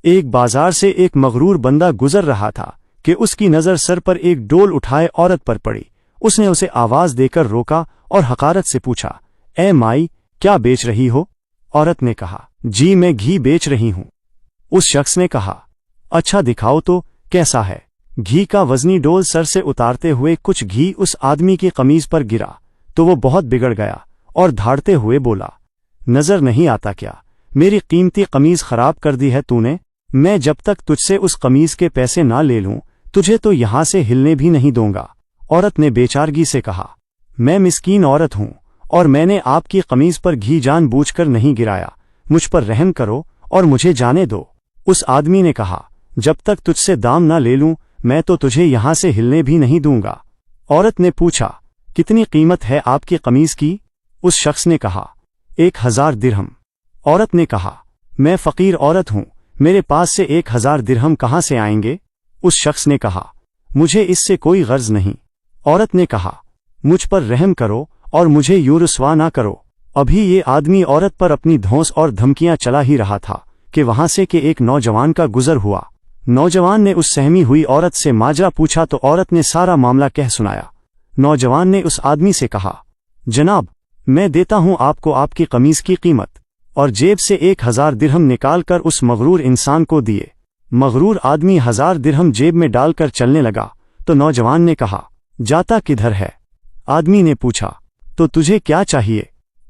ایک بازار سے ایک مغرور بندہ گزر رہا تھا کہ اس کی نظر سر پر ایک ڈول اٹھائے عورت پر پڑی۔ اس نے اسے آواز دے کر روکا اور حقارت سے پوچھا، اے مائی، کیا بیچ رہی ہو؟ عورت نے کہا، جی میں گھی بیچ رہی ہوں۔ اس شخص نے کہا، اچھا دکھاؤ تو کیسا ہے؟ گھی کا وزنی ڈول سر سے اتارتے ہوئے کچھ گھی اس آدمی کی قمیض پر گرا تو وہ بہت بگڑ گیا اور دھاڑتے ہوئے بولا، نظر نہیں آتا کیا میری قیمتی قمیض خراب کر دی ہے تو نے؟ میں جب تک تجھ سے اس قمیض کے پیسے نہ لے لوں تجھے تو یہاں سے ہلنے بھی نہیں دوں گا۔ عورت نے بے چارگی سے کہا، میں مسکین عورت ہوں اور میں نے آپ کی قمیض پر گھی جان بوجھ کر نہیں گرایا، مجھ پر رحم کرو اور مجھے جانے دو۔ اس آدمی نے کہا، جب تک تجھ سے دام نہ لے لوں میں تو تجھے یہاں سے ہلنے بھی نہیں دوں گا۔ عورت نے پوچھا، کتنی قیمت ہے آپ کی قمیض کی؟ اس شخص نے کہا، 1000 درہم۔ عورت نے کہا، میں فقیر عورت ہوں، میرے پاس سے 1000 درہم کہاں سے آئیں گے؟ اس شخص نے کہا، مجھے اس سے کوئی غرض نہیں۔ عورت نے کہا، مجھ پر رحم کرو اور مجھے یوں رسوا نہ کرو۔ ابھی یہ آدمی عورت پر اپنی دھونس اور دھمکیاں چلا ہی رہا تھا کہ وہاں سے کہ ایک نوجوان کا گزر ہوا۔ نوجوان نے اس سہمی ہوئی عورت سے ماجرا پوچھا تو عورت نے سارا معاملہ کہہ سنایا۔ نوجوان نے اس آدمی سے کہا، جناب میں دیتا ہوں آپ کو آپ کی قمیض کی قیمت، اور جیب سے 1000 درہم نکال کر اس مغرور انسان کو دیے۔ مغرور آدمی 1000 درہم جیب میں ڈال کر چلنے لگا تو نوجوان نے کہا، جاتا کدھر ہے؟ آدمی نے پوچھا، تو تجھے کیا چاہیے؟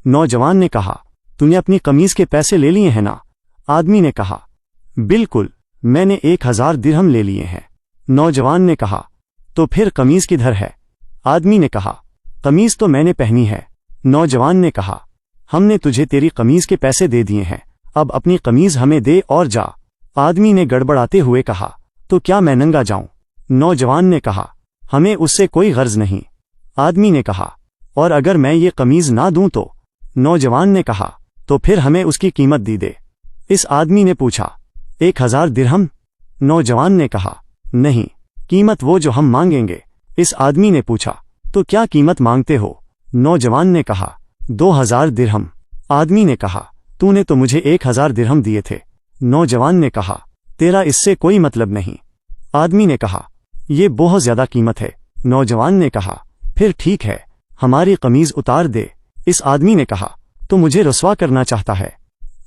نوجوان نے کہا، تو نے اپنی قمیض کے پیسے لے لیے ہیں نا؟ آدمی نے کہا، بالکل، میں نے 1000 درہم لے لیے ہیں۔ نوجوان نے کہا، تو پھر قمیض کدھر ہے؟ آدمی نے کہا، قمیض تو میں نے پہنی ہے۔ نوجوان نے کہا، ہم نے تجھے تیری قمیض کے پیسے دے دیے ہیں، اب اپنی قمیض ہمیں دے اور جا۔ آدمی نے گڑبڑاتے ہوئے کہا، تو کیا میں ننگا جاؤں؟ نوجوان نے کہا، ہمیں اس سے کوئی غرض نہیں۔ آدمی نے کہا، اور اگر میں یہ قمیض نہ دوں تو؟ نوجوان نے کہا، تو پھر ہمیں اس کی قیمت دی دے۔ اس آدمی نے پوچھا، 1000 درہم؟ نوجوان نے کہا، نہیں، قیمت وہ جو ہم مانگیں گے۔ اس آدمی نے پوچھا، تو کیا قیمت مانگتے ہو؟ نوجوان نے کہا، 2000 درہم۔ آدمی نے کہا، تو نے تو مجھے 1000 درہم دیے تھے۔ نوجوان نے کہا، تیرا اس سے کوئی مطلب نہیں۔ آدمی نے کہا، یہ بہت زیادہ قیمت ہے۔ نوجوان نے کہا، پھر ٹھیک ہے، ہماری قمیض اتار دے۔ اس آدمی نے کہا، تو مجھے رسوا کرنا چاہتا ہے؟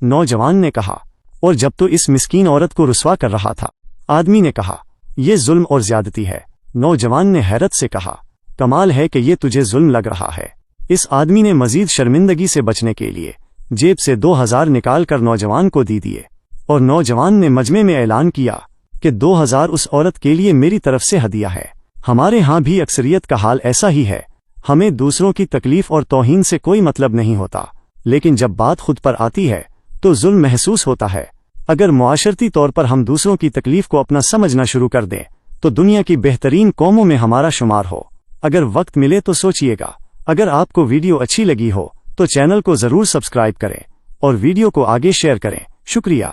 نوجوان نے کہا، اور جب تو اس مسکین عورت کو رسوا کر رہا تھا؟ آدمی نے کہا، یہ ظلم اور زیادتی ہے۔ نوجوان نے حیرت سے کہا، کمال ہے کہ یہ تجھے ظلم لگ رہا ہے۔ اس آدمی نے مزید شرمندگی سے بچنے کے لیے جیب سے 2000 نکال کر نوجوان کو دے دیے، اور نوجوان نے مجمع میں اعلان کیا کہ 2000 اس عورت کے لیے میری طرف سے ہدیہ ہے۔ ہمارے ہاں بھی اکثریت کا حال ایسا ہی ہے، ہمیں دوسروں کی تکلیف اور توہین سے کوئی مطلب نہیں ہوتا، لیکن جب بات خود پر آتی ہے تو ظلم محسوس ہوتا ہے۔ اگر معاشرتی طور پر ہم دوسروں کی تکلیف کو اپنا سمجھنا شروع کر دیں تو دنیا کی بہترین قوموں میں ہمارا شمار ہو۔ اگر وقت ملے تو سوچئے گا۔ اگر آپ کو ویڈیو اچھی لگی ہو تو چینل کو ضرور سبسکرائب کریں اور ویڈیو کو آگے شیئر کریں۔ شکریہ۔